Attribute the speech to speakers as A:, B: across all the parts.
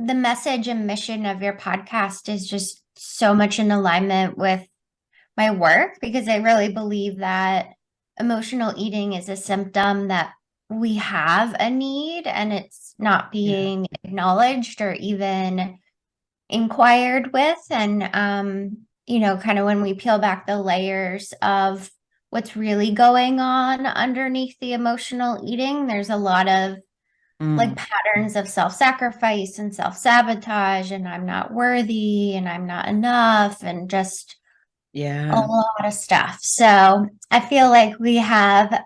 A: the message and mission of your podcast is just so much in alignment with my work because I really believe that emotional eating is a symptom that we have a need and it's not
B: Yeah.
A: being acknowledged or even inquired with. And, kind of when we peel back the layers of what's really going on underneath the emotional eating, there's a lot of like
B: Mm.
A: patterns of self-sacrifice and self-sabotage and I'm not worthy and I'm not enough and just a
B: Yeah.
A: lot of stuff. So I feel like we have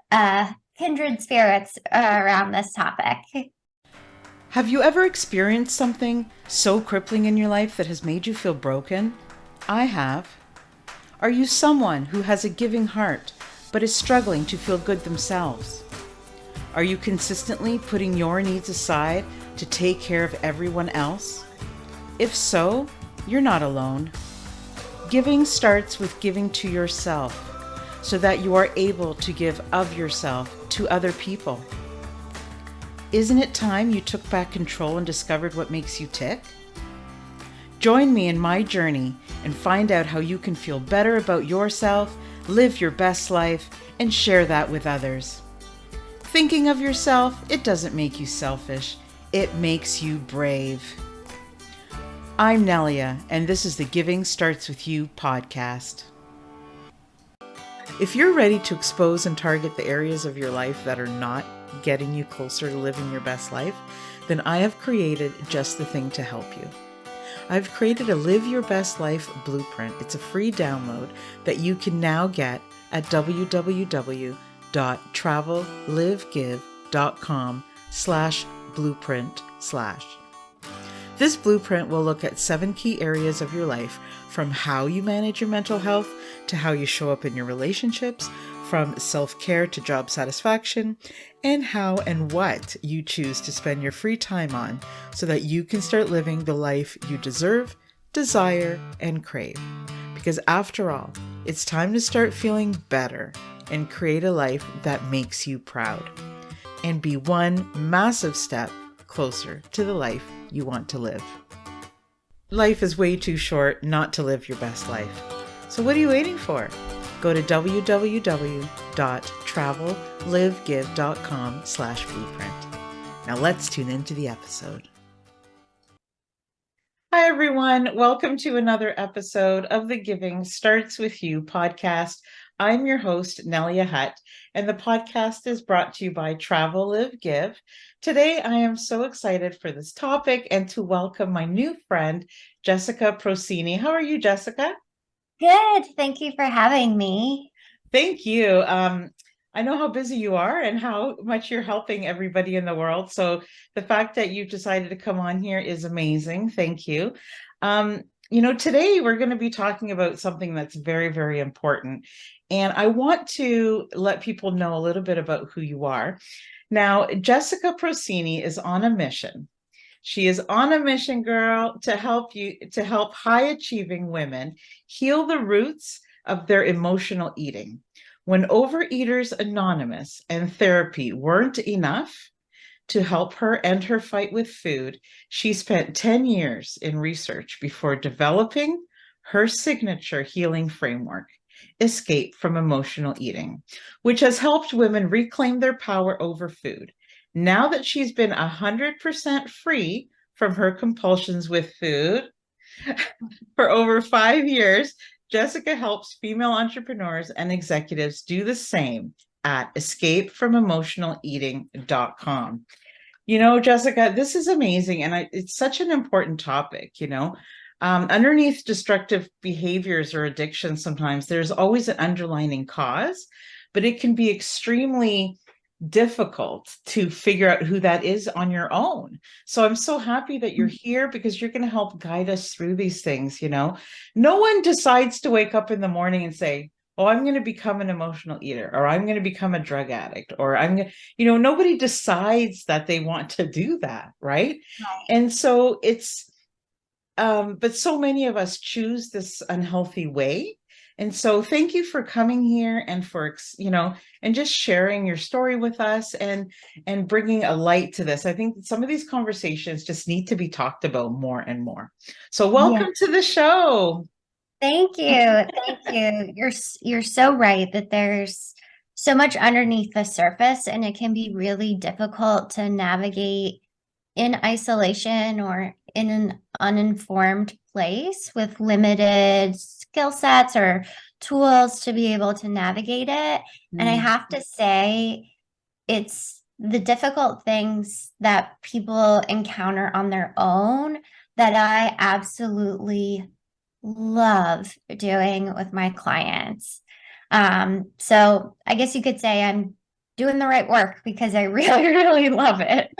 A: kindred spirits around this topic.
B: Have you ever experienced something so crippling in your life that has made you feel broken? I have. Are you someone who has a giving heart but is struggling to feel good themselves? Are you consistently putting your needs aside to take care of everyone else? If so, you're not alone. Giving starts with giving to yourself so that you are able to give of yourself to other people. Isn't it time you took back control and discovered what makes you tick? Join me in my journey and find out how you can feel better about yourself, live your best life, and share that with others. Thinking of yourself, it doesn't make you selfish, it makes you brave. I'm Nelia, and this is the Giving Starts With You podcast. If you're ready to expose and target the areas of your life that are not getting you closer to living your best life, then I have created just the thing to help you. I've created a Live Your Best Life blueprint. It's a free download that you can now get at www.travellivegive.com/blueprint/. This blueprint will look at 7 key areas of your life, from how you manage your mental health to how you show up in your relationships, from self-care to job satisfaction, and how and what you choose to spend your free time on so that you can start living the life you deserve, desire, and crave. Because after all, it's time to start feeling better and create a life that makes you proud and be one massive step closer to the life you want to live. Life is way too short not to live your best life. So what are you waiting for? Go to www.travellivegive.com/blueprint. Now let's tune into the episode. Hi, everyone. Welcome to another episode of the Giving Starts With You podcast. I'm your host, Nelia Hutt, and the podcast is brought to you by Travel Live Give. Today, I am so excited for this topic and to welcome my new friend, Jessica Procini. How are you, Jessica?
A: Good. Thank you for having me.
B: Thank you. I know how busy you are and how much you're helping everybody in the world. So the fact that you decided to come on here is amazing. Thank you. Today we're going to be talking about something that's very, very important. And I want to let people know a little bit about who you are. Now, Jessica Procini is on a mission. She is on a mission, girl, to help high achieving women heal the roots of their emotional eating. When Overeaters Anonymous and therapy weren't enough to help her end her fight with food, she spent 10 years in research before developing her signature healing framework, Escape from Emotional Eating, which has helped women reclaim their power over food. Now that she's been 100% free from her compulsions with food for over 5 years, Jessica helps female entrepreneurs and executives do the same at escapefromemotionaleating.com. Jessica, this is amazing. And it's such an important topic. Underneath destructive behaviors or addictions, sometimes there's always an underlying cause, but it can be extremely difficult to figure out who that is on your own. So I'm so happy that you're here because you're going to help guide us through these things. No one decides to wake up in the morning and say, oh, I'm going to become an emotional eater, or I'm going to become a drug addict, or nobody decides that they want to do that, right? And so but so many of us choose this unhealthy way. And so thank you for coming here and for, and just sharing your story with us and bringing a light to this. I think that some of these conversations just need to be talked about more and more. So
A: Yeah.
B: welcome to the show.
A: Thank you. Thank you. You're so right that there's so much underneath the surface, and it can be really difficult to navigate in isolation or in an uninformed place with limited skill sets or tools to be able to navigate it. And I
B: Mm,
A: have to say, it's the difficult things that people encounter on their own that I absolutely love doing with my clients. So I guess you could say I'm doing the right work because I really, really love it.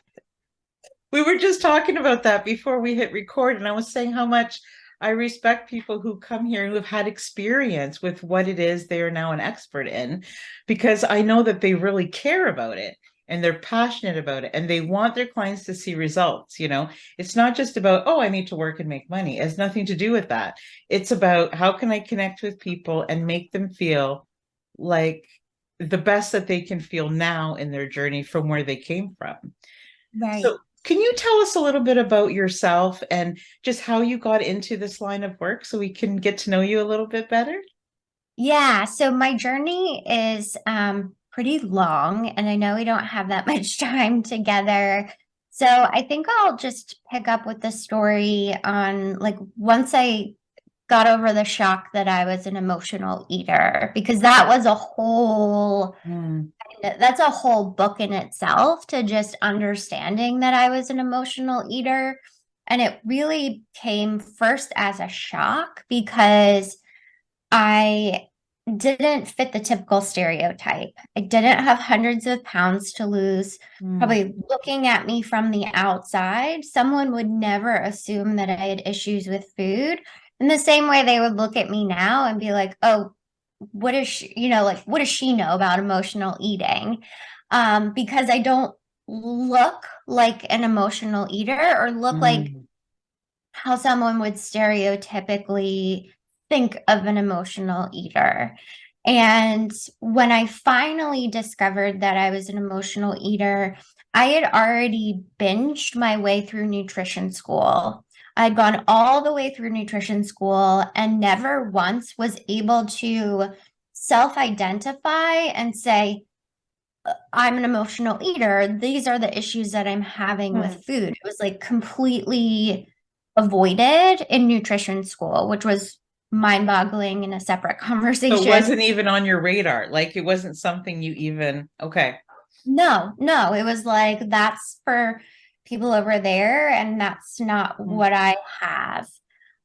B: We were just talking about that before we hit record, and I was saying how much I respect people who come here who have had experience with what it is they are now an expert in, because I know that they really care about it and they're passionate about it and they want their clients to see results. It's not just about, oh, I need to work and make money. It has nothing to do with that. It's about how can I connect with people and make them feel like the best that they can feel now in their journey from where they came from.
A: Right.
B: So, can you tell us a little bit about yourself and just how you got into this line of work so we can get to know you a little bit better?
A: Yeah, so my journey is pretty long, and I know we don't have that much time together. So I think I'll just pick up with the story on like once I got over the shock that I was an emotional eater, because that was a whole
B: Mm,
A: that's a whole book in itself to just understanding that I was an emotional eater. And it really came first as a shock because I didn't fit the typical stereotype. I didn't have hundreds of pounds to lose.
B: mm,
A: Probably looking at me from the outside, someone would never assume that I had issues with food. In the same way, they would look at me now and be like, oh, what is she, like, what does she know about emotional eating? Because I don't look like an emotional eater or look like
B: mm,
A: how someone would stereotypically think of an emotional eater. And when I finally discovered that I was an emotional eater, I had already binged my way through nutrition school. I'd gone all the way through nutrition school and never once was able to self identify and say, I'm an emotional eater. These are the issues that I'm having with
B: mm.
A: food. It was like completely avoided in nutrition school, which was mind-boggling in a separate
B: So it
A: conversation.
B: wasn't even on your radar. Like it wasn't something you even, okay.
A: No, no, it was like that's for people over there, and that's not
B: Mm,
A: what I have.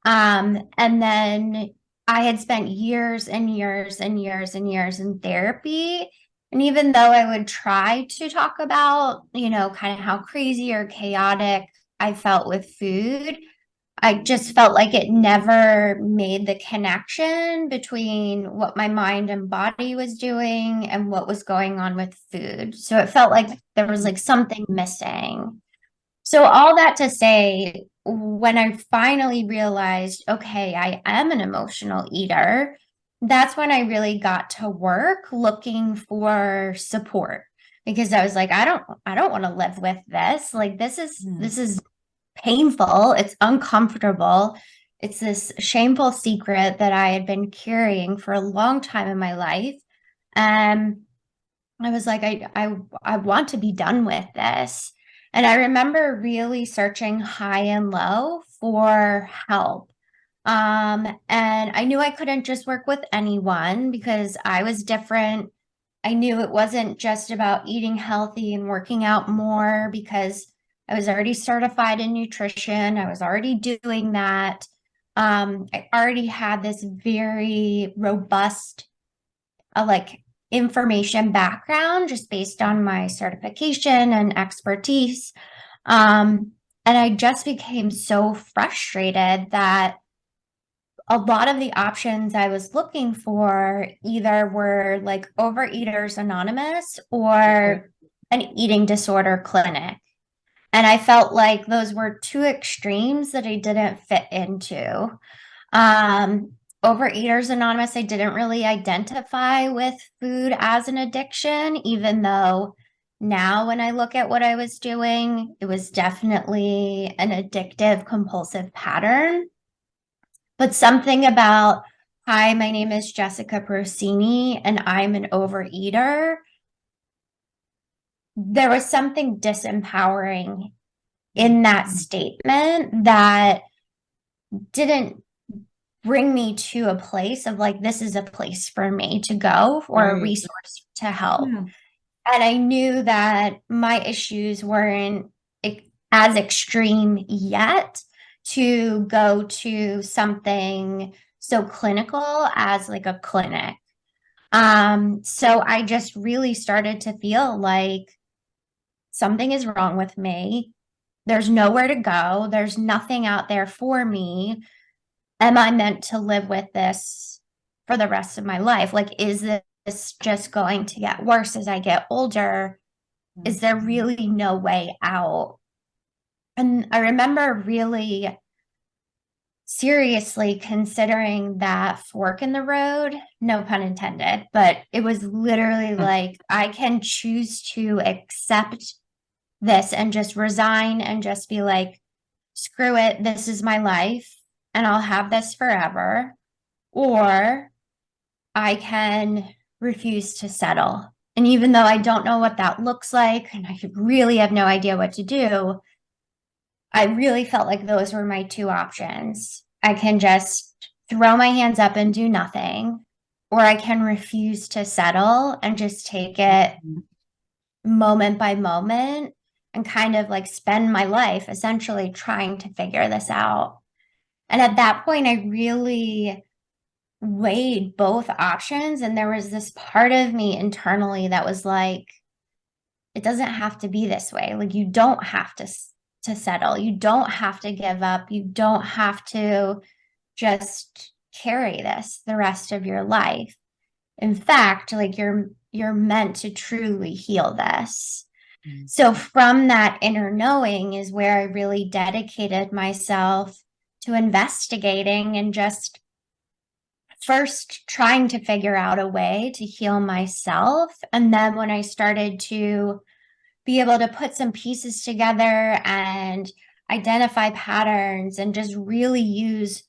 A: And then I had spent years and years and years and years in therapy. And even though I would try to talk about, kind of how crazy or chaotic I felt with food, I just felt like it never made the connection between what my mind and body was doing and what was going on with food. So it felt like there was
B: mm,
A: like something missing. So all that to say, when I finally realized, okay, I am an emotional eater, that's when I really got to work looking for support because I was like, I don't want to live with this. Like
B: mm.
A: this is painful, it's uncomfortable. It's this shameful secret that I had been carrying for a long time in my life. And I was like, I want to be done with this. And I remember really searching high and low for help. And I knew I couldn't just work with anyone because I was different. I knew it wasn't just about eating healthy and working out more because I was already certified in nutrition. I was already doing that. I already had this very robust, like information background just based on my certification and expertise. And I just became so frustrated that a lot of the options I was looking for either were like Overeaters Anonymous
B: Okay.
A: or an eating disorder clinic. And I felt like those were two extremes that I didn't fit into. Um, Overeaters Anonymous, I didn't really identify with food as an addiction, even though now when I look at what I was doing, it was definitely an addictive, compulsive pattern. But something about, hi, my name is Jessica Procini, and I'm an overeater. There was something disempowering in that statement that didn't bring me to a place of like, this is a place for me to go or a
B: Right.
A: resource to help.
B: Yeah.
A: And I knew that my issues weren't as extreme yet to go to something so clinical as like a clinic. So I just really started to feel like something is wrong with me. There's nowhere to go. There's nothing out there for me. Am I meant to live with this for the rest of my life? Like, is this just going to get worse as I get older? Is there really no way out? And I remember really seriously considering that fork in the road, no pun intended, but it was literally like, I can choose to accept this and just resign and just be like, screw it, this is my life and I'll have this forever. Or I can refuse to settle. And even though I don't know what that looks like and I really have no idea what to do, I really felt like those were my two options. I can just throw my hands up and do nothing, or I can refuse to settle and just take it moment by moment and kind of like spend my life essentially trying to figure this out. And at that point, I really weighed both options. And there was this part of me internally that was like, it doesn't have to be this way. Like, you don't have to settle. You don't have to give up. You don't have to just carry this the rest of your life. In fact, like you're meant to truly heal this. So from that inner knowing is where I really dedicated myself to investigating and just first trying to figure out a way to heal myself. And then when I started to be able to put some pieces together and identify patterns and just really use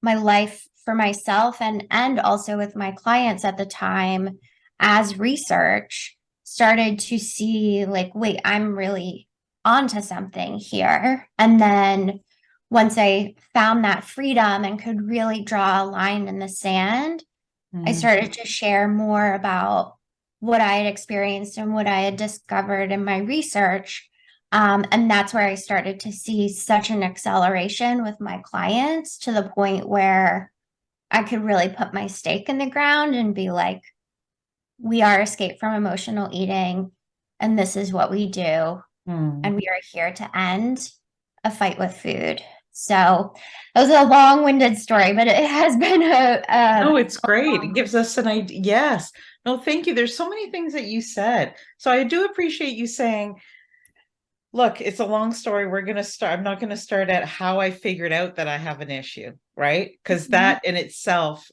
A: my life for myself and also with my clients at the time as research, started to see like, wait, I'm really onto something here. And then once I found that freedom and could really draw a line in the sand, I
B: Mm.
A: started to share more about what I had experienced and what I had discovered in my research. And that's where I started to see such an acceleration with my clients to the point where I could really put my stake in the ground and be like, we are Escape from Emotional Eating, and this is what we do.
B: Mm.
A: And we are here to end a fight with food. So it was a long-winded story, but it has been
B: No, it's
A: a
B: great. It
A: long.
B: gives us an idea. Yes. No, thank you. There's so many things that you said. So I do appreciate you saying, look, it's a long story. We're going to start. I'm not going to start at how I figured out that I have an issue, right? Because
A: Mhm.
B: that in itself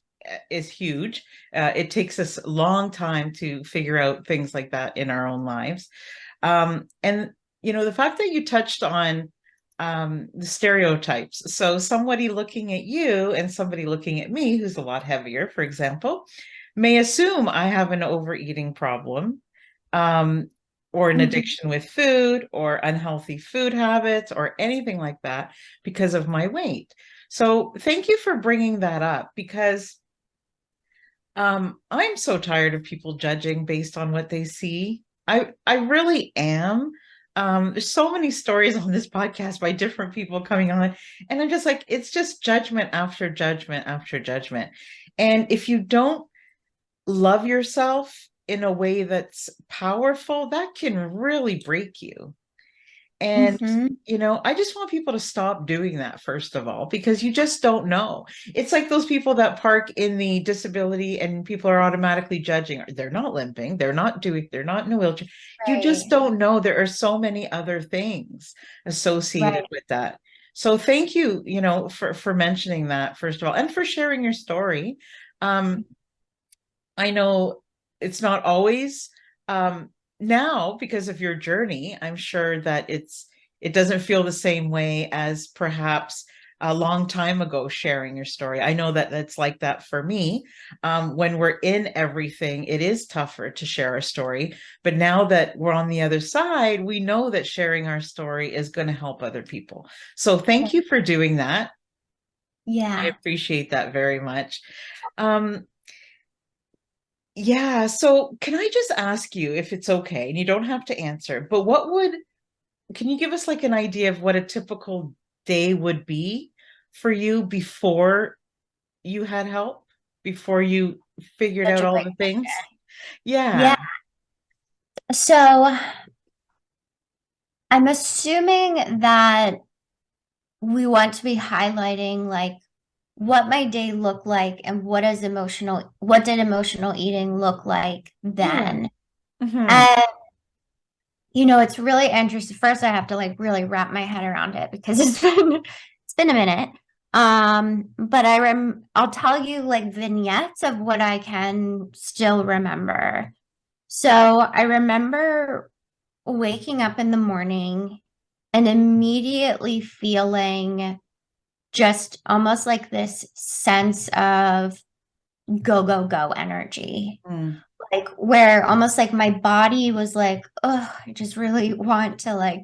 B: is huge. It takes us a long time to figure out things like that in our own lives. And, the fact that you touched on the stereotypes. So somebody looking at you and somebody looking at me, who's a lot heavier, for example, may assume I have an overeating problem, um, or an
A: Mhm.
B: addiction with food or unhealthy food habits or anything like that because of my weight. So thank you for bringing that up because I'm so tired of people judging based on what they see. I really am. There's so many stories on this podcast by different people coming on, and I'm just like, it's just judgment after judgment after judgment. And if you don't love yourself in a way that's powerful, that can really break you. And,
A: Mhm.
B: I just want people to stop doing that, first of all, because you just don't know. It's like those people that park in the disability and people are automatically judging. They're not limping, they're not in a wheelchair. You just
A: Right.
B: don't know. There are so many other things associated
A: Right.
B: with that. So thank you, for mentioning that, first of all, and for sharing your story. Um, I know it's not always now because of your journey. I'm sure that it doesn't feel the same way as perhaps a long time ago sharing your story. I know that that's like that for me. When we're in everything, it is tougher to share our story. But now that we're on the other side, we know that sharing our story is going to help other people. So thank you for doing that. I
A: Yeah.
B: appreciate that very much. Um, Yeah, so can I just ask you if it's okay, and you don't have to answer, but can you give us like an idea of what a typical day would be for you before you had help, before you figured
A: Such
B: out
A: a
B: all
A: great
B: the things?
A: question.
B: Yeah.
A: Yeah. So I'm assuming that we want to be highlighting like what my day looked like and what did emotional eating look like
B: Yeah.
A: then.
B: Hmm.
A: And it's really interesting. First, I have to like really wrap my head around it because it's been a minute. But I'll tell you like vignettes of what I can still remember. So I remember waking up in the morning and immediately feeling just almost like this sense of go, go, go energy.
B: Mm,
A: Like where almost like my body was like, oh, I just really want to like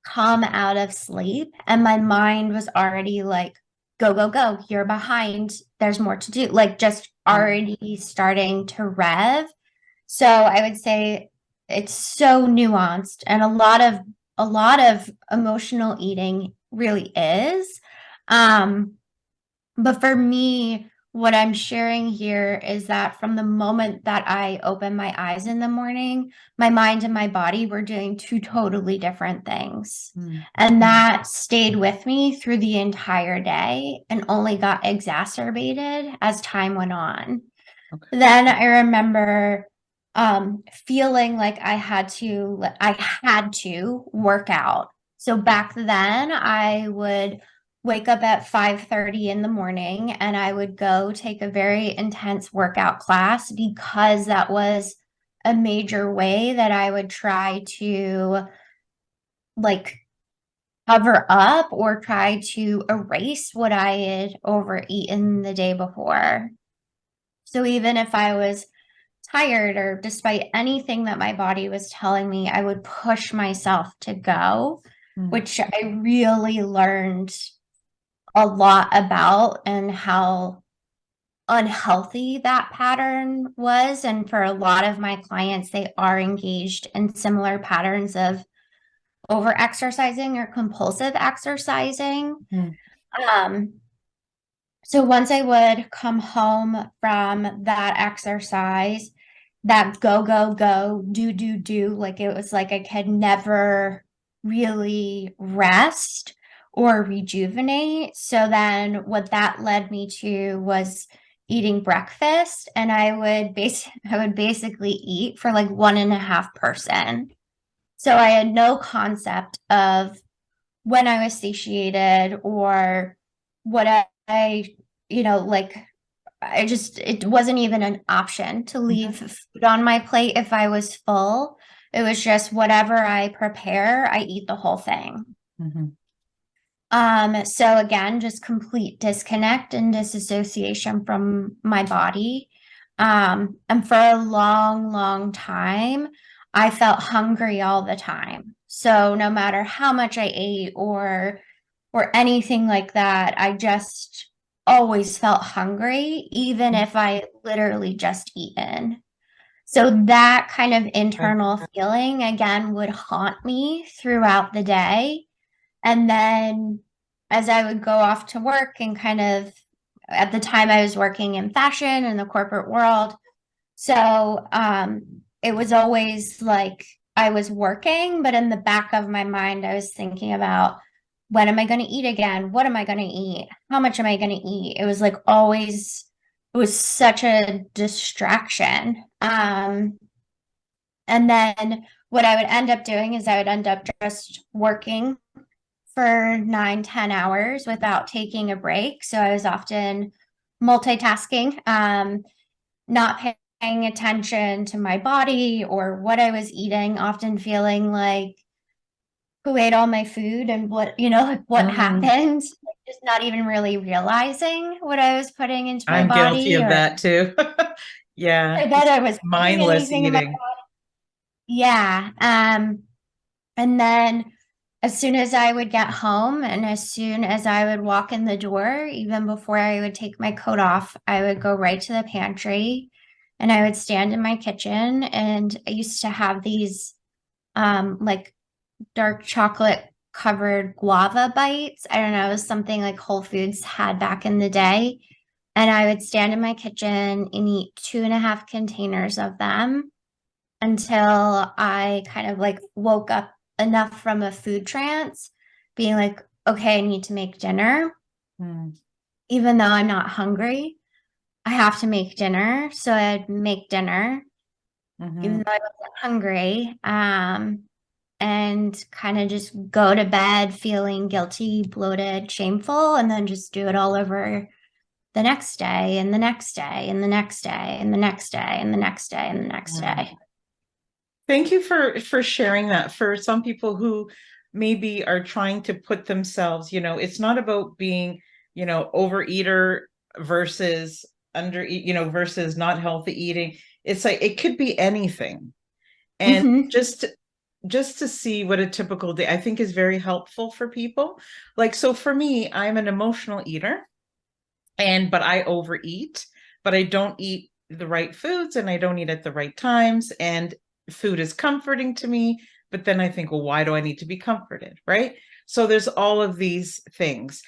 A: come out of sleep. And my mind was already like, go, go, go, you're behind. There's more to do. Like just
B: mm,
A: already starting to rev. So I would say it's so nuanced and a lot of emotional eating really is. Um, but for me, what I'm sharing here is that from the moment that I open my eyes in the morning, my mind and my body were doing two totally different things.
B: mm.
A: And that stayed with me through the entire day and only got exacerbated as time went on.
B: Okay.
A: Then I remember feeling like I had to work out. So back then I would wake up at 5:30 in the morning and I would go take a very intense workout class because that was a major way that I would try to like cover up or try to erase what I had overeaten the day before. So even if I was tired or despite anything that my body was telling me, I would push myself to go,
B: Mm,
A: which I really learned a lot about and how unhealthy that pattern was. And for a lot of my clients, they are engaged in similar patterns of over exercising or compulsive exercising.
B: mm,
A: Um, So once I would come home from that exercise, that go, go, go, do, like it was like I could never really rest or rejuvenate. So then what that led me to was eating breakfast and I would basically eat for like 1.5 person. So I had no concept of when I was satiated or what like it wasn't even an option to leave
B: mhm,
A: food on my plate if I was full. It was just whatever I prepare, I eat the whole thing.
B: mhm,
A: So again, just complete disconnect and disassociation from my body. And for a long, long time, I felt hungry all the time. So no matter how much I ate or anything like that, I just always felt hungry, even
B: mhm.
A: if I literally just eaten. So that kind of
B: Right.
A: internal feeling again would haunt me throughout the day. And then as I would go off to work and kind of at the time I was working in fashion in the corporate world. So it was always like I was working, but in the back of my mind, I was thinking about when am I going to eat again? What am I going to eat? How much am I going to eat? It was like always, it was such a distraction. And then what I would end up doing is I would end up just working for 9, 10 hours without taking a break. So I was often multitasking, not paying attention to my body or what I was eating, often feeling like who ate all my food and what, like what
B: Mm,
A: happened, like just not even really realizing what I was putting into my
B: I'm guilty
A: body,
B: of
A: or
B: that too. Yeah,
A: that
B: just
A: I was putting
B: mindless
A: anything in my
B: eating.
A: body. Yeah. And then as soon as I would get home and as soon as I would walk in the door, even before I would take my coat off, I would go right to the pantry and I would stand in my kitchen. And I used to have these like dark chocolate covered guava bites. I don't know, it was something like Whole Foods had back in the day. And I would stand in my kitchen and eat 2.5 containers of them until I kind of like woke up enough from a food trance, being like, okay, I need to make dinner.
B: Mm,
A: Even though I'm not hungry, I have to make dinner. So I'd make dinner, even
B: mhm,
A: though I wasn't hungry. And kind of just go to bed feeling guilty, bloated, shameful, and then just do it all over the next day and the next day and the next day and the next day and the next day and the next
B: mm.
A: day.
B: Thank you for sharing that. For some people who maybe are trying to put themselves, it's not about being, overeater versus versus not healthy eating. It's like it could be anything. And
A: Mm-hmm.
B: just to see what a typical day I think is very helpful for people. Like, so for me, I'm an emotional eater, but I overeat, but I don't eat the right foods and I don't eat at the right times. And food is comforting to me, but then I think, well, why do I need to be comforted? Right. So there's all of these things.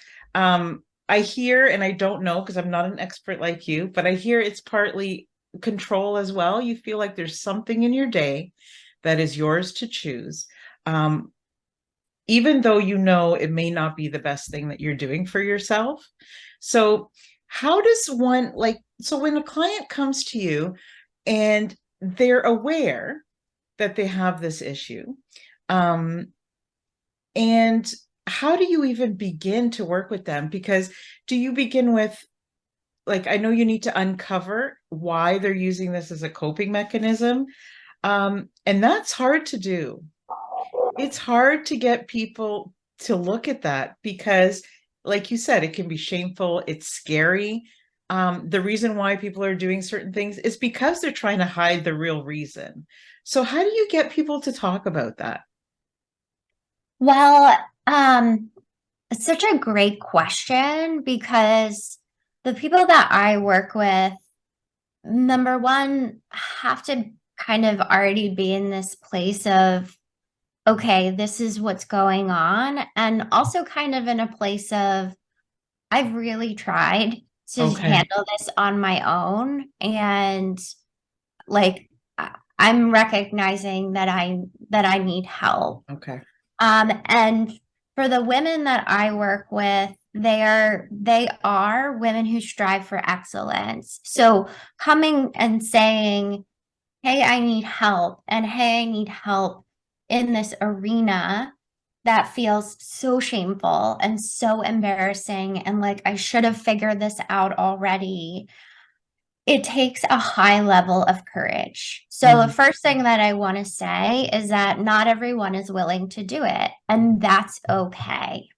B: I hear, and I don't know because I'm not an expert like you, but I hear it's partly control as well. You feel like there's something in your day that is yours to choose. Um, Even though it may not be the best thing that you're doing for yourself. So, how does one so when a client comes to you and they're aware that they have this issue, um, and how do you even begin to work with them? Because do you begin with, like, I know you need to uncover why they're using this as a coping mechanism, and that's hard to do. It's hard to get people to look at that because, like you said, it can be shameful, it's scary. The reason why people are doing certain things is because they're trying to hide the real reason. So, how do you get people to talk about that?
A: Well, it's such a great question because the people that I work with, number one, have to kind of already be in this place of, okay, this is what's going on. And also kind of in a place of, I've really tried to
B: Okay.
A: handle this on my own. And like, I'm recognizing that I need help.
B: Okay.
A: And for the women that I work with, they are women who strive for excellence. So coming and saying, "Hey, I need help," and "Hey, I need help in this arena," that feels so shameful and so embarrassing, and like I should have figured this out already. It takes a high level of courage. So, the
B: Mm,
A: first thing that I want to say is that not everyone is willing to do it, and that's okay.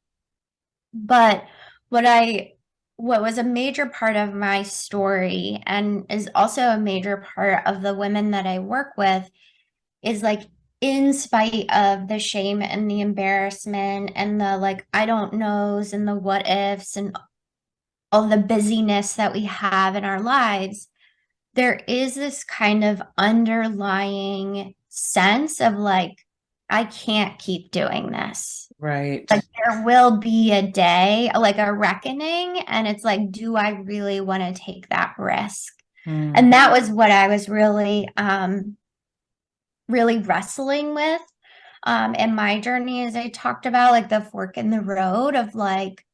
A: But what I what was a major part of my story and is also a major part of the women that I work with is like in spite of the shame and the embarrassment and the like I don't knows and the what ifs and all the busyness that we have in our lives, there is this kind of underlying sense of like, I can't keep doing this.
B: right.
A: Like, there will be a day, like a reckoning, and it's like, do I really want to take that risk?
B: Mm,
A: And that was what I was really wrestling with in my journey, as I talked about, like the fork in the road of like,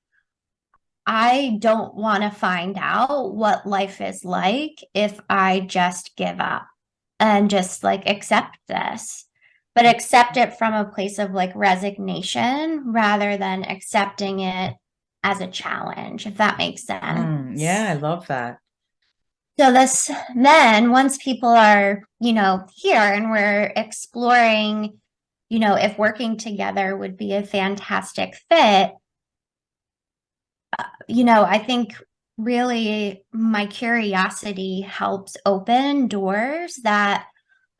A: I don't want to find out what life is like if I just give up and just like accept this. but accept it from a place of like resignation rather than accepting it as a challenge, if that makes sense.
B: Yeah, I love that.
A: So this then once people are, here and we're exploring, if working together would be a fantastic fit, I think really my curiosity helps open doors that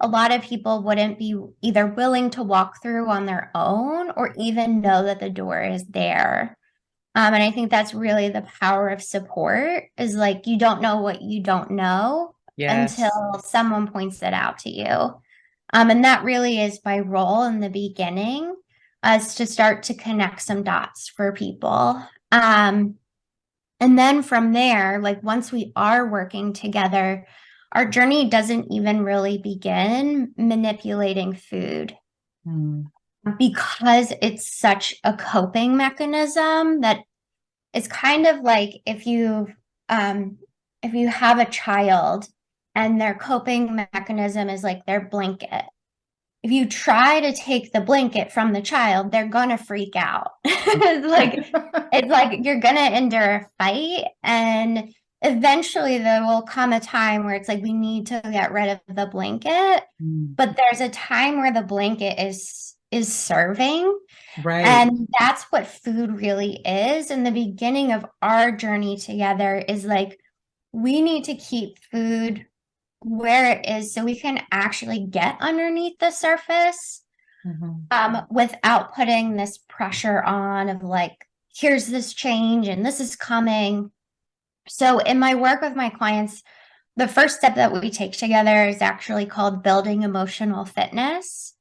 A: a lot of people wouldn't be either willing to walk through on their own or even know that the door is there. And I think that's really the power of support is like you don't know what you don't know until
B: Yes.
A: someone points it out to you. And that really is my role in the beginning, is to start to connect some dots for people. And then from there, like once we are working together, our journey doesn't even really begin manipulating food
B: Mm.
A: because it's such a coping mechanism that it's kind of like if you have a child and their coping mechanism is like their blanket. If you try to take the blanket from the child, they're gonna freak out. It's like you're gonna endure a fight, and eventually there will come a time where it's like we need to get rid of the blanket,
B: Mm.
A: but there's a time where the blanket is serving,
B: Right.
A: and that's what food really is. And the beginning of our journey together is like we need to keep food where it is so we can actually get underneath the surface,
B: Mhm.
A: without putting this pressure on of like, here's this change and this is coming. So in my work with my clients, the first step that we take together is actually called building emotional fitness.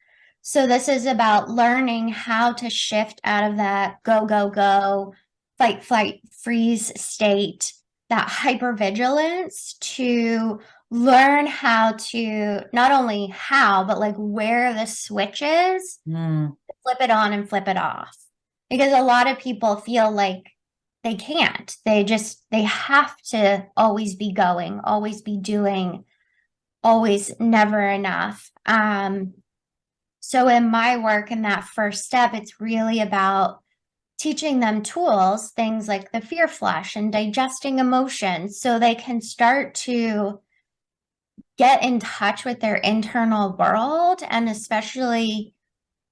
A: So this is about learning how to shift out of that go, go, go, fight, flight, freeze state, that hypervigilance, to learn how to not only how, but like where the switch is,
B: Mm.
A: flip it on and flip it off. Because a lot of people feel like they can't. They have to always be going, always be doing, always never enough. So in my work in that first step, it's really about teaching them tools, things like the fear flush and digesting emotions, so they can start to get in touch with their internal world, and especially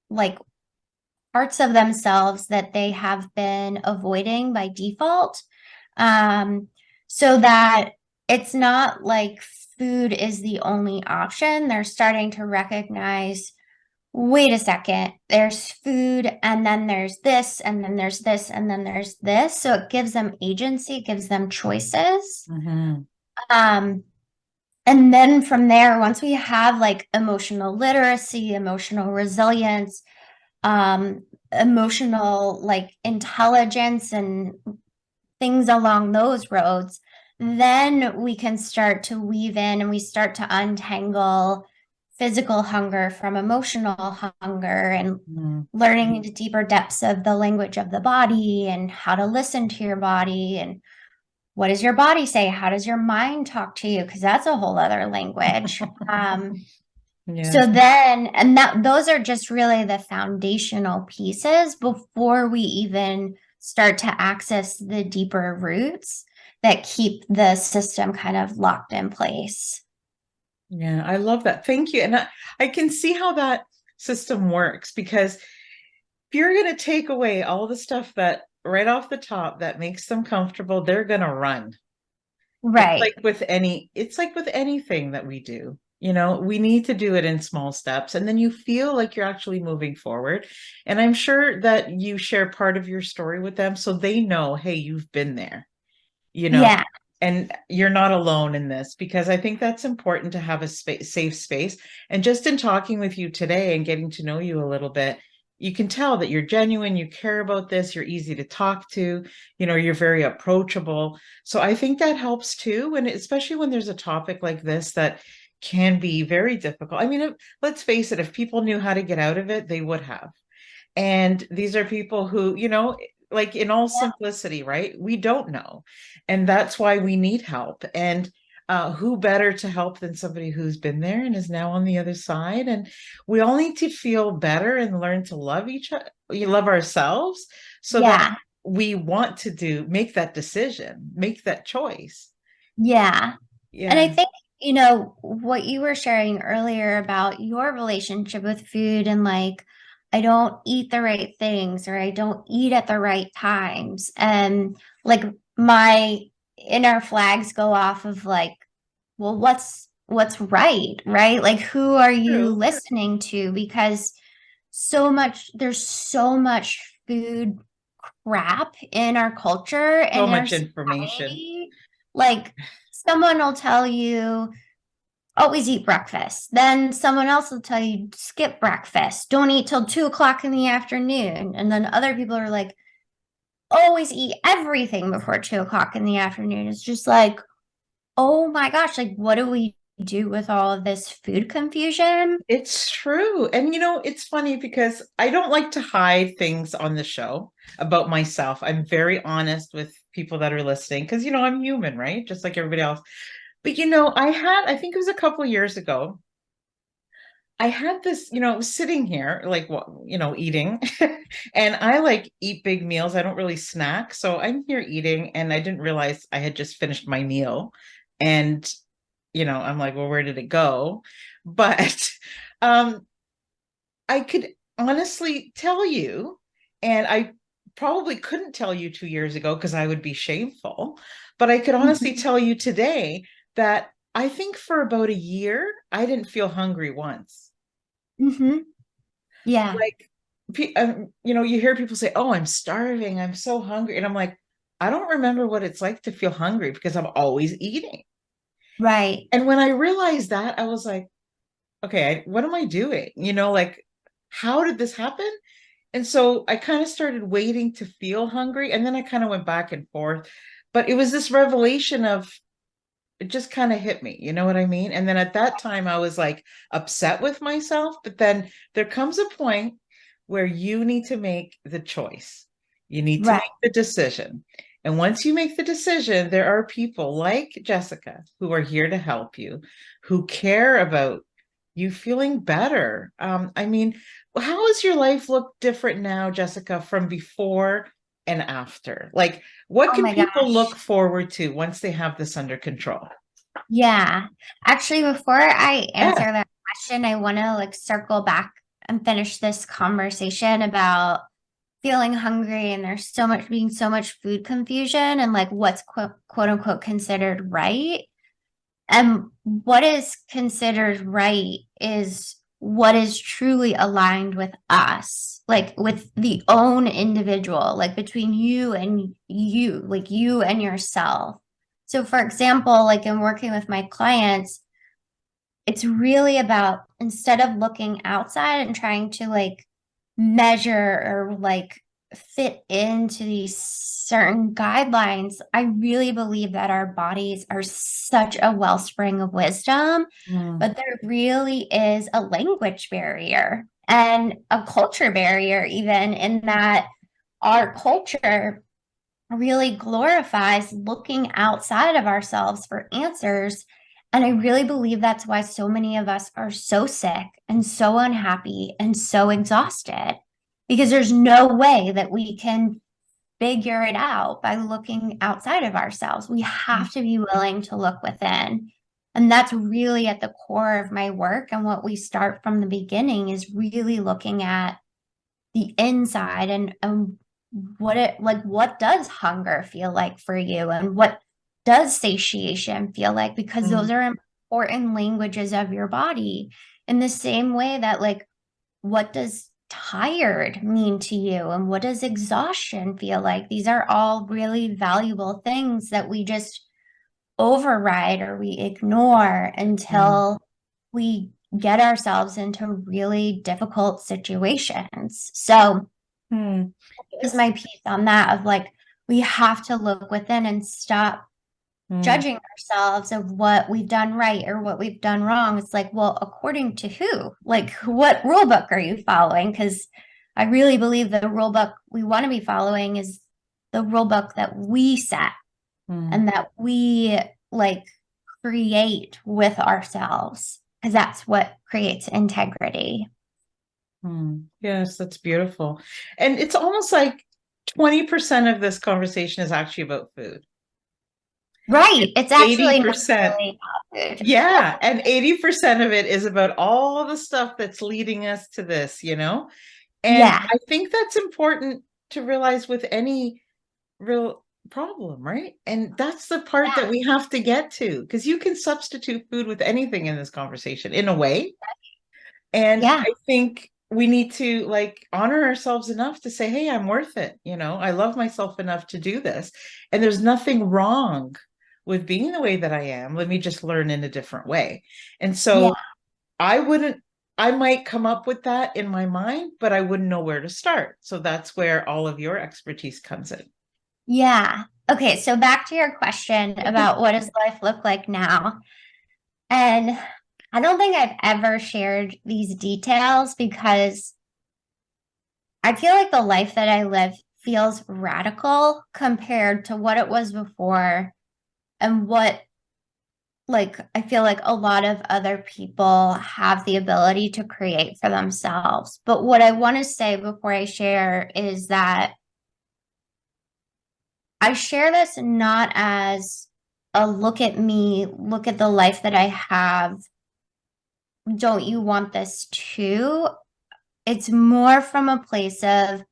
A: like parts of themselves that they have been avoiding by default. Um, so that it's not like food is the only option. They're starting to recognize, wait a second, there's food, and then there's this, and then there's this, and then there's this. So it gives them agency, it gives them choices.
B: Mhm.
A: Um, and then from there, once we have like emotional literacy, emotional resilience, um, emotional like intelligence and things along those roads, then we can start to weave in and we start to untangle physical hunger from emotional hunger, and
B: Mm.
A: learning into deeper depths of the language of the body and how to listen to your body and what does your body say? How does your mind talk to you? Because that's a whole other language. So
B: Yeah.
A: then, and that those are just really the foundational pieces before we even start to access the deeper roots that keep the system kind of locked in place.
B: Yeah, I love that. Thank you. And I can see how that system works because if you're going to take away all the stuff that right off the top that makes them comfortable, they're going to run.
A: Right.
B: It's like with anything that we do. We need to do it in small steps and then you feel like you're actually moving forward. And I'm sure that you share part of your story with them so they know, hey, you've been there, you know,
A: Yeah.
B: and you're not alone in this because I think that's important to have a safe space. And just in talking with you today and getting to know you a little bit, you can tell that you're genuine, you care about this, you're easy to talk to, you're very approachable. So I think that helps too, when especially when there's a topic like this that can be very difficult. I mean, let's face it, if people knew how to get out of it, they would have. And these are people who, like in all simplicity, right? We don't know. And that's why we need help. And who better to help than somebody who's been there and is now on the other side? And we all need to feel better and learn to love each other, love ourselves, so that
A: Yeah.
B: we want to make that decision, make that choice.
A: Yeah. And I
B: Yeah,
A: think, what you were sharing earlier about your relationship with food and like, I don't eat the right things or I don't eat at the right times. And like my inner flags go off of like, well, what's right, right? Like who are you
B: true.
A: listening to? Because there's so much food crap in our culture
B: So
A: and in our
B: much information.
A: society. Like someone will tell you, always eat breakfast. Then someone else will tell you, skip breakfast. Don't eat till 2 o'clock in the afternoon. And then other people are like, always eat everything before 2 o'clock in the afternoon. It's just like, oh my gosh, like what do we do with all of this food confusion?
B: It's true. And it's funny because I don't like to hide things on the show about myself. I'm very honest with people that are listening because, I'm human, right? Just like everybody else. But, I think it was a couple of years ago, I had this, sitting here, like, what, eating. And I like eat big meals. I don't really snack. So I'm here eating, and I didn't realize I had just finished my meal. And, I'm like, well, where did it go? But um, I could honestly tell you, and I probably couldn't tell you 2 years ago because I would be shameful, but I could honestly
A: Mhm.
B: tell you today that I think for about a year, I didn't feel hungry once.
A: Mhm. Yeah.
B: Like, you hear people say, "Oh, I'm starving. I'm so hungry." And I'm like, I don't remember what it's like to feel hungry because I'm always eating.
A: Right.
B: And when I realized that, I was like, okay, what am I doing? Like, how did this happen? And so I kind of started waiting to feel hungry. And then I kind of went back and forth. But it was this revelation of it just kind of hit me. You know what I mean? And then at that time, I was like upset with myself. But then there comes a point where you need to make the choice, you need to
A: Right.
B: make the decision. And once you make the decision, there are people like Jessica who are here to help you, who care about you feeling better. I mean, how does your life look different now, Jessica, from before and after? Like, what
A: Oh
B: can
A: my
B: people look
A: gosh.
B: forward to once they have this under control?
A: Yeah. Actually, before I
B: Yeah.
A: answer that question, I want to like circle back and finish this conversation about feeling hungry and there's so much food confusion and like what's quote unquote considered right. And what is considered right is what is truly aligned with us, like with the own individual, like between you, like you and yourself. So, for example, like in working with my clients, it's really about instead of looking outside and trying to like measure or like fit into these certain guidelines, I really believe that our bodies are such a wellspring of wisdom,
B: Mm,
A: but there really is a language barrier and a culture barrier, even in that our culture really glorifies looking outside of ourselves for answers. And I really believe that's why so many of us are so sick and so unhappy and so exhausted because there's no way that we can figure it out by looking outside of ourselves. We have to be willing to look within. And that's really at the core of my work. And what we start from the beginning is really looking at the inside and what it like what does hunger feel like for you and what does satiation feel like, because those
B: mm,
A: are important languages of your body in the same way that like what does tired mean to you and what does exhaustion feel like. These are all really valuable things that we just override or we ignore
B: mm,
A: until we get ourselves into really difficult situations. So
B: mm.
A: is
B: It's
A: my piece on that of like we have to look within and stop
B: mm,
A: judging ourselves of what we've done right or what we've done wrong. It's like, well, according to who? Like, what rule book are you following? Because I really believe the rule book we want to be following is the rule book that we set
B: mm,
A: and that we like create with ourselves, because that's what creates integrity.
B: Yes, that's beautiful. And it's almost like 20% of this conversation is actually about food. And
A: Right. It's actually not
B: 80%,
A: really about food.
B: yeah, and 80% of it is about all the stuff that's leading us to this, you know? And
A: Yeah.
B: I think that's important to realize with any real problem, right? And that's the part that
A: Yeah.
B: we have to get to, because you can substitute food with anything in this conversation in a way. And
A: Yeah.
B: I think we need to like honor ourselves enough to say, hey, I'm worth it. You know, I love myself enough to do this. And there's nothing wrong with being the way that I am. Let me just learn in a different way. And
A: Yeah.
B: so I wouldn't, I might come up with that in my mind, but I wouldn't know where to start. So that's where all of your expertise comes in.
A: Yeah. Okay. So back to your question about what does life look like now? And I don't think I've ever shared these details because I feel like the life that I live feels radical compared to what it was before and what, like, I feel like a lot of other people have the ability to create for themselves. But what I want to say before I share is that I share this not as a look at me, look at the life that I have. Don't you want this too? It's more from a place of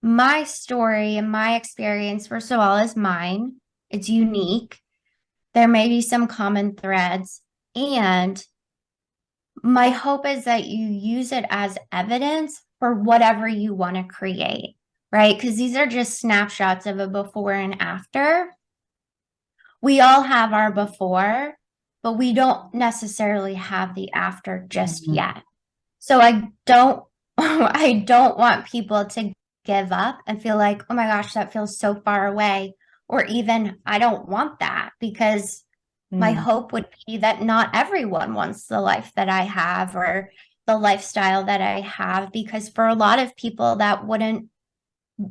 A: my story and my experience, first of all, is mine. It's unique. There may be some common threads. And my hope is that you use it as evidence for whatever you want to create, right? Because these are just snapshots of a before and after. We all have our before, but we don't necessarily have the after just
B: Mhm.
A: yet. So I don't I don't want people to give up and feel like, "Oh my gosh, that feels so far away," or even I don't want that, because my
B: Mm,
A: hope would be that not everyone wants the life that I have or the lifestyle that I have, because for a lot of people that wouldn't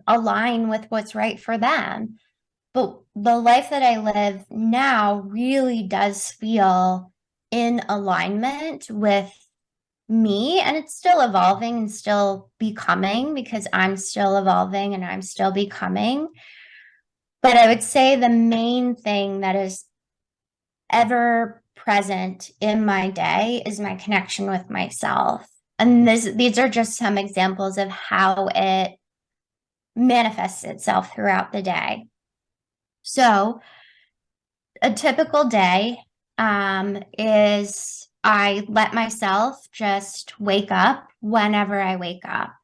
A: align with what's right for them. But the life that I live now really does feel in alignment with me, and it's still evolving and still becoming, because I'm still evolving and I'm still becoming. But I would say the main thing that is ever present in my day is my connection with myself. And these are just some examples of how it manifests itself throughout the day. So, a typical day is I let myself just wake up whenever I wake up.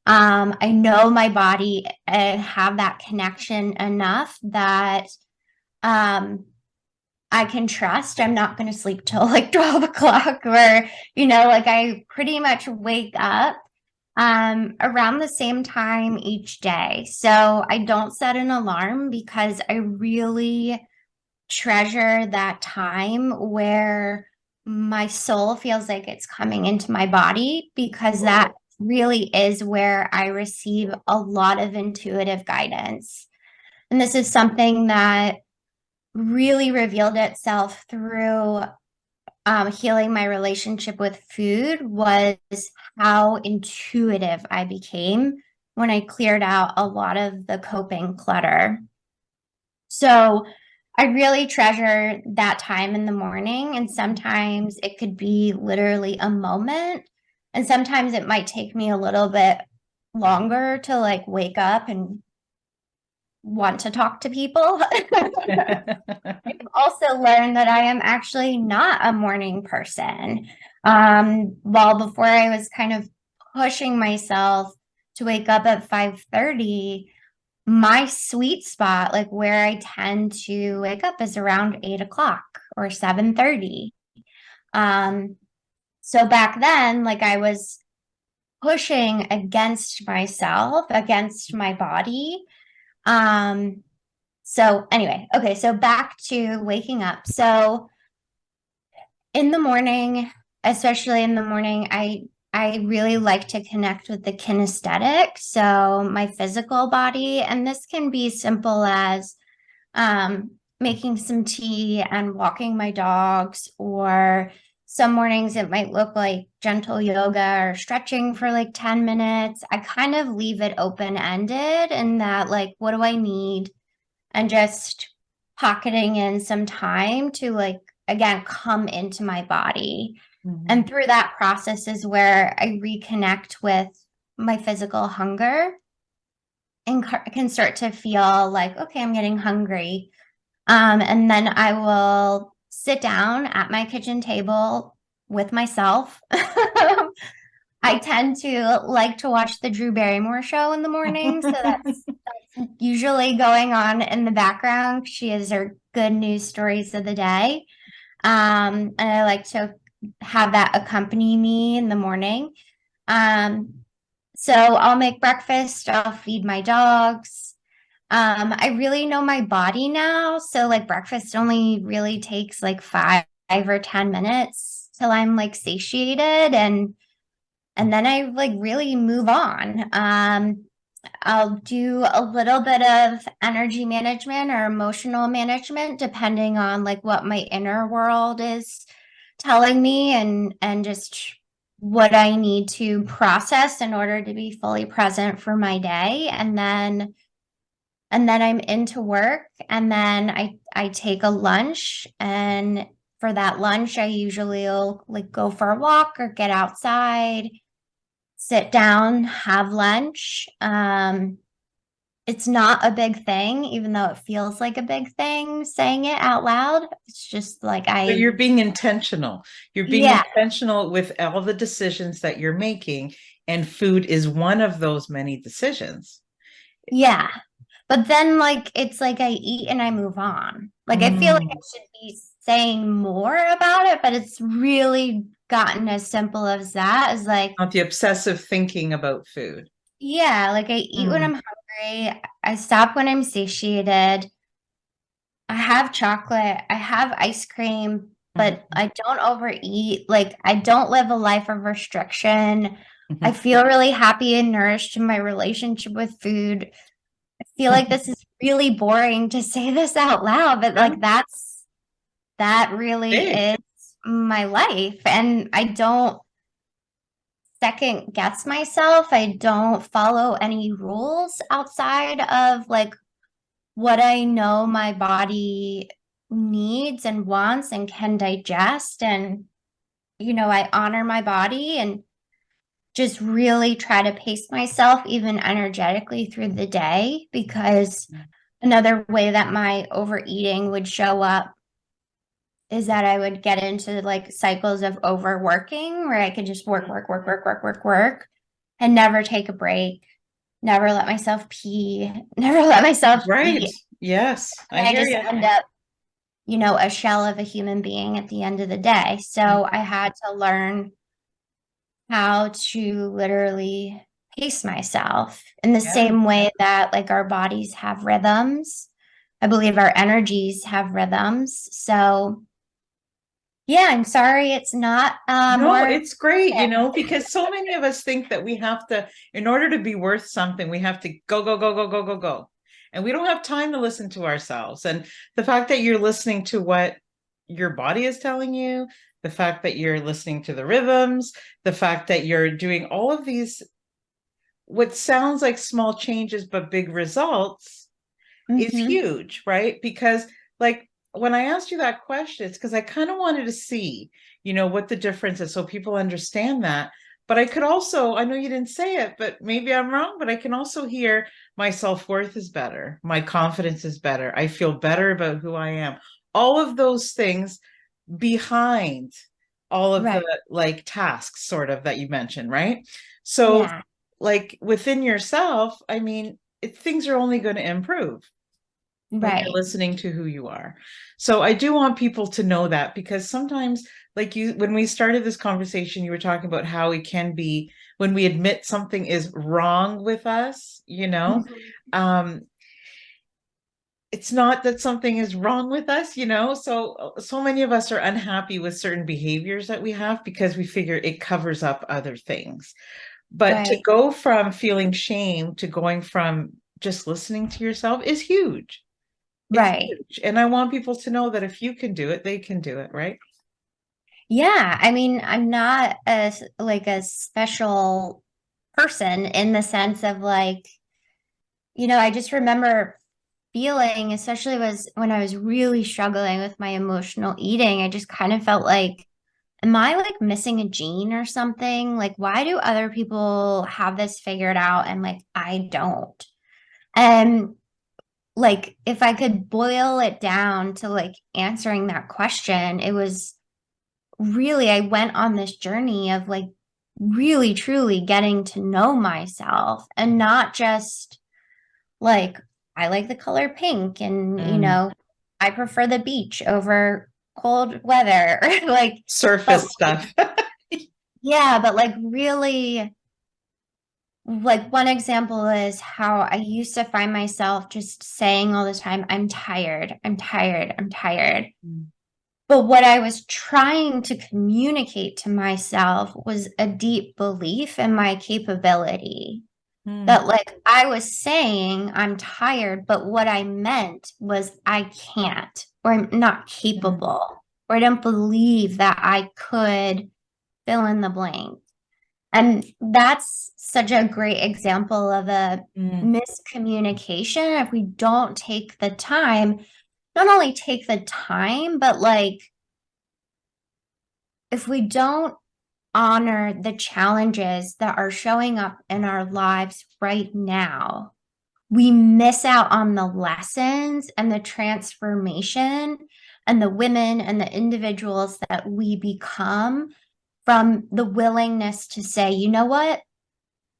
A: I know my body and have that connection enough that um, I can trust I'm not going to sleep till like 12 o'clock, or, like I pretty much wake up around the same time each day. So I don't set an alarm because I really treasure that time where my soul feels like it's coming into my body, because that really is where I receive a lot of intuitive guidance. And this is something that really revealed itself through healing my relationship with food, was how intuitive I became when I cleared out a lot of the coping clutter. So I really treasure that time in the morning. And sometimes it could be literally a moment. And sometimes it might take me a little bit longer to like wake up and want to talk to people. I've also learned that I am actually not a morning person. While before I was kind of pushing myself to wake up at 5:30, my sweet spot, like where I tend to wake up, is around 8 o'clock or 7:30. Um, so back then, like I was pushing against myself, against my body. Um, so anyway, okay, so back to waking up. So in the morning, especially in the morning, I really like to connect with the kinesthetic, so my physical body, and this can be simple as making some tea and walking my dogs, or some mornings it might look like gentle yoga or stretching for like 10 minutes. I kind of leave it open-ended in that, like, what do I need? And just pocketing in some time to, like, again, come into my body. And
B: Mhm.
A: through that process is where I reconnect with my physical hunger and can start to feel like, okay, I'm getting hungry. And then I will sit down at my kitchen table with myself. I tend to like to watch the Drew Barrymore show in the morning. So that's usually going on in the background. She has her good news stories of the day. And I like to have that accompany me in the morning. Um, so I'll make breakfast, I'll feed my dogs. I really know my body now. So like breakfast only really takes like 5 or 10 minutes till I'm like satiated, and then I like really move on. I'll do a little bit of energy management or emotional management depending on like what my inner world is telling me, and just what I need to process in order to be fully present for my day. And then I'm into work, and then I take a lunch, and for that lunch I usually will like go for a walk or get outside, sit down, have lunch. It's not a big thing, even though it feels like a big thing saying it out loud. It's just like
B: But
A: I,
B: you're being intentional. You're being
A: yeah,
B: intentional with all the decisions that you're making, and food is one of those many decisions.
A: yeah. But then like it's like I eat and I move on. Like I feel like I
B: Mm.
A: should be saying more about it, but it's really gotten as simple as that, as like,
B: Not the obsessive thinking about food.
A: yeah, like I eat when
B: Mm.
A: I'm hungry, I stop when I'm satiated. I have chocolate, I have ice cream, but
B: Mhm.
A: I don't overeat. Like, I don't live a life of restriction. I
B: Mhm.
A: feel really happy and nourished in my relationship with food. I feel like this is really boring to say this out loud, but
B: Yeah,
A: like that really
B: big.
A: is my life. And I don't second guess myself. I don't follow any rules outside of like what I know my body needs and wants and can digest. And, I honor my body and just really try to pace myself, even energetically, through the day. Because another way that my overeating would show up is that I would get into like cycles of overworking where I could just work, work, work, work, work, work, work, and never take a break, never let myself pee, never let myself
B: Right.
A: eat.
B: Yes,
A: And
B: I
A: I
B: hear
A: just
B: you.
A: end up, a shell of a human being at the end of the day. So I had to learn how to literally pace myself in the
B: Yeah.
A: same way that like our bodies have rhythms. I believe our energies have rhythms. So yeah, I'm sorry it's not
B: No,
A: more.
B: it's great, because so many of us think that we have to, in order to be worth something, we have to go, go, go, go, go, go, go. And we don't have time to listen to ourselves. And the fact that you're listening to what your body is telling you, the fact that you're listening to the rhythms, the fact that you're doing all of these, what sounds like small changes but big results, is
A: Mhm.
B: huge, right? Because like when I asked you that question, it's because I kind of wanted to see, what the difference is so people understand that. But I could also, I know you didn't say it, but maybe I'm wrong, but I can also hear my self-worth is better. My confidence is better. I feel better about who I am. All of those things behind all of
A: Right.
B: the like tasks sort of that you mentioned, right? So
A: Yeah.
B: like within yourself, I mean, things are only going to improve when you're
A: Right.
B: listening to who you are. So I do want people to know that because sometimes, like when we started this conversation, you were talking about how it can be when we admit something is wrong with us,
A: Mhm.
B: um, it's not that something is wrong with us, so many of us are unhappy with certain behaviors that we have because we figure it covers up other things. But to
A: Right.
B: go from feeling shame to going from just listening to yourself is huge. It's
A: Right.
B: huge. And I want people to know that if you can do it, they can do it, right?
A: Yeah. I mean, I'm not like a special person in the sense of like, I just remember feeling, especially was when I was really struggling with my emotional eating, I just kind of felt like, am I like missing a gene or something? Like, why do other people have this figured out and like I don't? And like, if I could boil it down to like answering that question, it was really, I went on this journey of like really truly getting to know myself and not just like, I like the color pink and,
B: Mm.
A: I prefer the beach over cold weather. Like, but
B: Surface stuff.
A: yeah, but like really, like one example is how I used to find myself just saying all the time, I'm tired, I'm tired, I'm tired.
B: Mm.
A: But what I was trying to communicate to myself was a deep belief in my capability.
B: Mm.
A: That like I was saying I'm tired, but what I meant was I can't, or I'm not
B: Mm.
A: capable, or I don't believe that I could fill in the blank. And that's such a great example of a
B: Mm.
A: miscommunication. If we don't take the time, not only take the time, but like if we don't honor the challenges that are showing up in our lives right now, we miss out on the lessons and the transformation and the women and the individuals that we become from the willingness to say, you know what?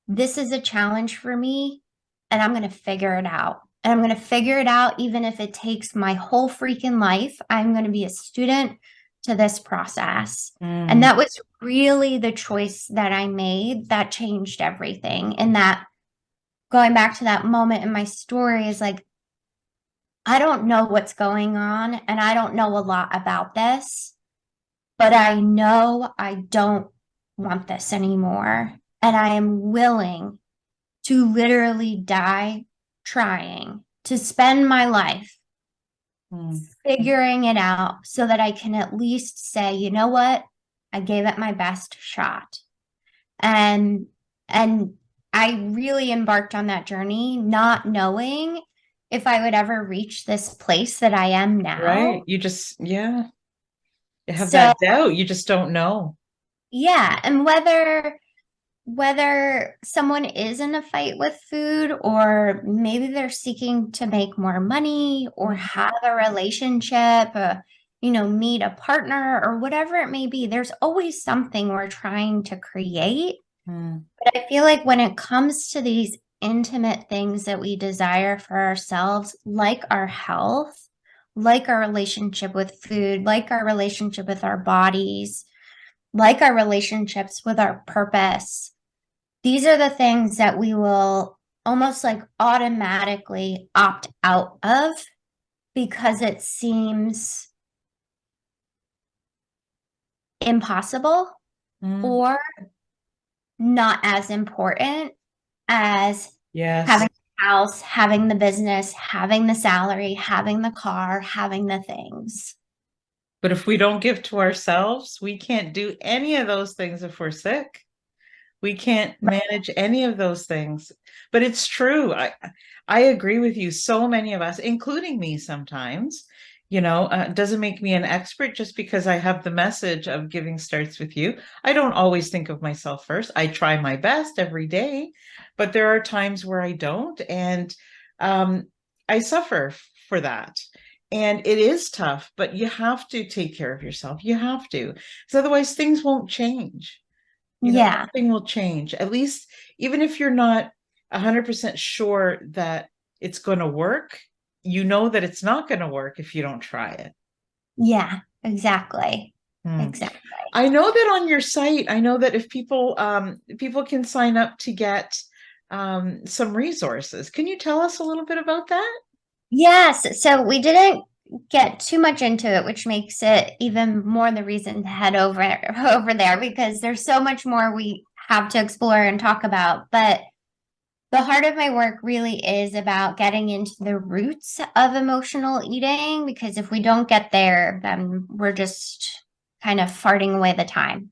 A: This is a challenge for me, and I'm going to figure it out. And I'm going to figure it out even if it takes my whole freaking life. I'm going to be a student to this process. And
B: Mm.
A: that was really the choice that I made that changed everything. And that going back to that moment in my story is like, I don't know what's going on and I don't know a lot about this, but I know I don't want this anymore. And I am willing to literally die trying, to spend my life
B: Mm.
A: figuring it out so that I can at least say, you know what? I gave it my best shot. And and I really embarked on that journey not knowing if I would ever reach this place that I am
B: Right.
A: now.
B: You just, yeah, you have
A: So,
B: that doubt. You just don't know.
A: yeah, and whether someone is in a fight with food or maybe they're seeking to make more money or
B: Mm.
A: have a relationship, meet a partner or whatever it may be, there's always something we're trying to create.
B: Mm.
A: But I feel like when it comes to these intimate things that we desire for ourselves, like our health, like our relationship with food, like our relationship with our bodies, like our relationships with our purpose, these are the things that we will almost like automatically opt out of because it seems impossible
B: Mm.
A: or not as important as
B: Yes.
A: having a house, having the business, having the salary, having the car, having the things.
B: But if we don't give to ourselves, we can't do any of those things if we're sick. We can't manage any of those things. But it's true. I agree with you. So many of us, including me sometimes, doesn't make me an expert just because I have the message of giving starts with you. I don't always think of myself first. I try my best every day, but there are times where I don't, and um, I suffer for that. And it is tough, but you have to take care of yourself. You have to, because otherwise things won't change.
A: Yeah,
B: Nothing will change. At least, even if you're not 100% sure that it's going to work, you know that it's not going to work if you don't try it.
A: yeah, exactly.
B: Hmm.
A: Exactly.
B: I know that on your site, I know that if people can sign up to get some resources. Can you tell us a little bit about that?
A: Yes, so we didn't get too much into it, which makes it even more the reason to head over there because there's so much more we have to explore and talk about. But the heart of my work really is about getting into the roots of emotional eating, because if we don't get there, then we're just kind of farting away the time.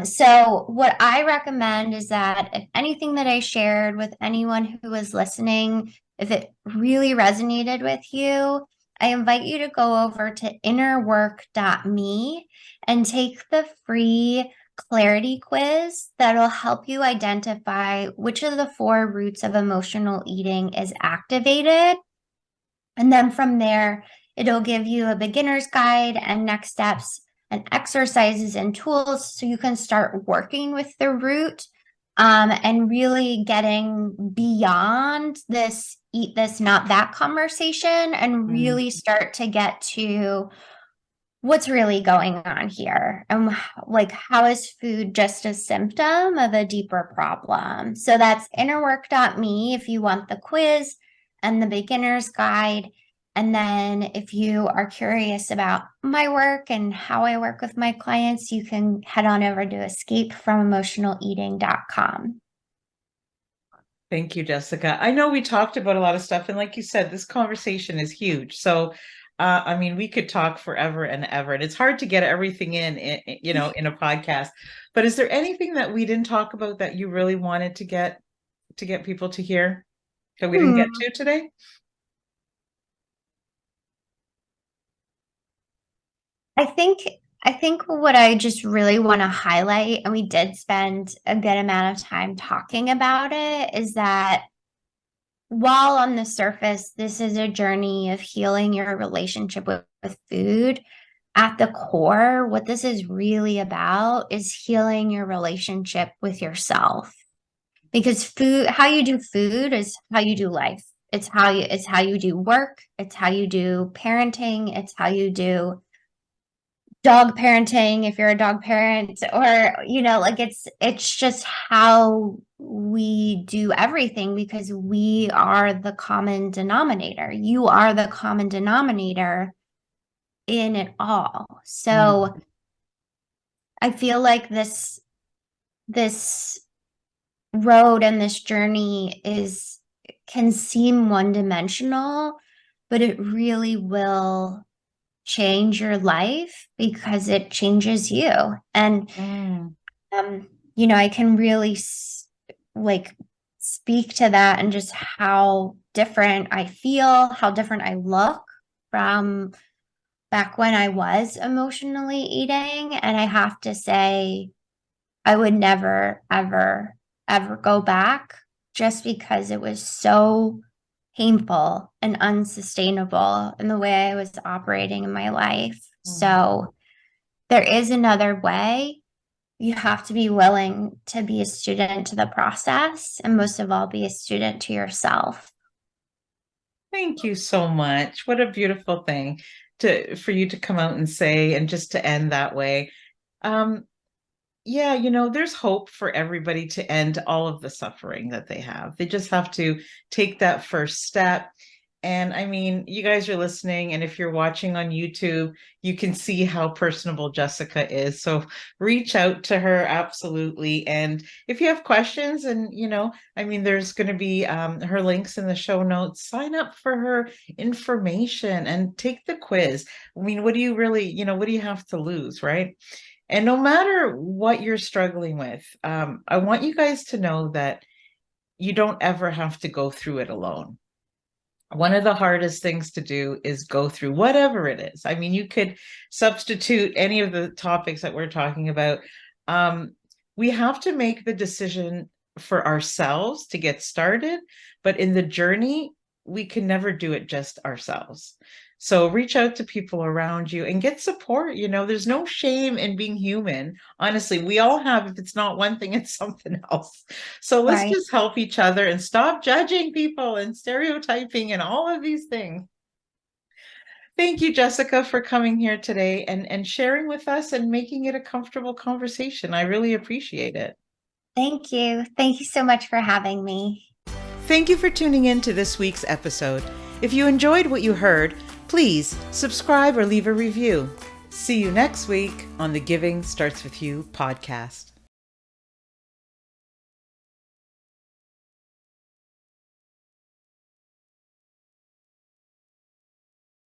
A: So what I recommend is that if anything that I shared with anyone who was listening, if it really resonated with you, I invite you to go over to innerwork.me and take the free clarity quiz that'll help you identify which of the four roots of emotional eating is activated. And then from there, it'll give you a beginner's guide and next steps and exercises and tools so you can start working with the root, and really getting beyond this eat this, not that conversation, and
B: Mm,
A: really start to get to what's really going on here, and like how is food just a symptom of a deeper problem. So that's innerwork.me if you want the quiz and the beginner's guide. And then if you are curious about my work and how I work with my clients, you can head on over to escapefromemotionaleating.com.
B: thank you, Jessica. I know we talked about a lot of stuff, and like you said, this conversation is huge. So, I mean, we could talk forever and ever, and it's hard to get everything in a podcast. But is there anything that we didn't talk about that you really wanted to get people to hear that we didn't get
A: Hmm.
B: to today?
A: I think I think what I just really want to highlight, and we did spend a good amount of time talking about it, is that while on the surface, this is a journey of healing your relationship with food, at the core, what this is really about is healing your relationship with yourself. Because food, how you do food is how you do life. It's how you do work, it's how you do parenting, it's how you do dog parenting if you're a dog parent, or like it's just how we do everything, because we are the common denominator. You are the common denominator in it all. So
B: Mm,
A: I feel like this road and this journey is can seem one dimensional, but it really will change your life because it changes you. And
B: mm,
A: um, I can really like speak to that, and just how different I feel, how different I look from back when I was emotionally eating. And I have to say, I would never, ever, ever go back, just because it was so painful and unsustainable in the way I was operating in my life.
B: mm.
A: So there is another way. You have to be willing to be a student to the process, and most of all, be a student to yourself.
B: Thank you so much. What a beautiful thing for you to come out and say, and just to end that way. Um, Yeah, there's hope for everybody to end all of the suffering that they have. They just have to take that first step. And I mean, you guys are listening, and if you're watching on YouTube, you can see how personable Jessica is. So reach out to her, absolutely. And if you have questions, and I mean, there's going to be her links in the show notes. Sign up for her information and take the quiz. I mean, what do you really, what do you have to lose, right? And no matter what you're struggling with, I want you guys to know that you don't ever have to go through it alone. One of the hardest things to do is go through whatever it is. I mean, you could substitute any of the topics that we're talking about. Um, we have to make the decision for ourselves to get started, but in the journey, we can never do it just ourselves. So reach out to people around you and get support. There's no shame in being human. Honestly, we all have, if it's not one thing, it's something else. So let's
A: Right.
B: just help each other and stop judging people and stereotyping and all of these things. Thank you, Jessica, for coming here today and sharing with us and making it a comfortable conversation. I really appreciate it.
A: Thank you. Thank you so much for having me.
B: Thank you for tuning in to this week's episode. If you enjoyed what you heard, please subscribe or leave a review. See you next week on the Giving Starts With You podcast.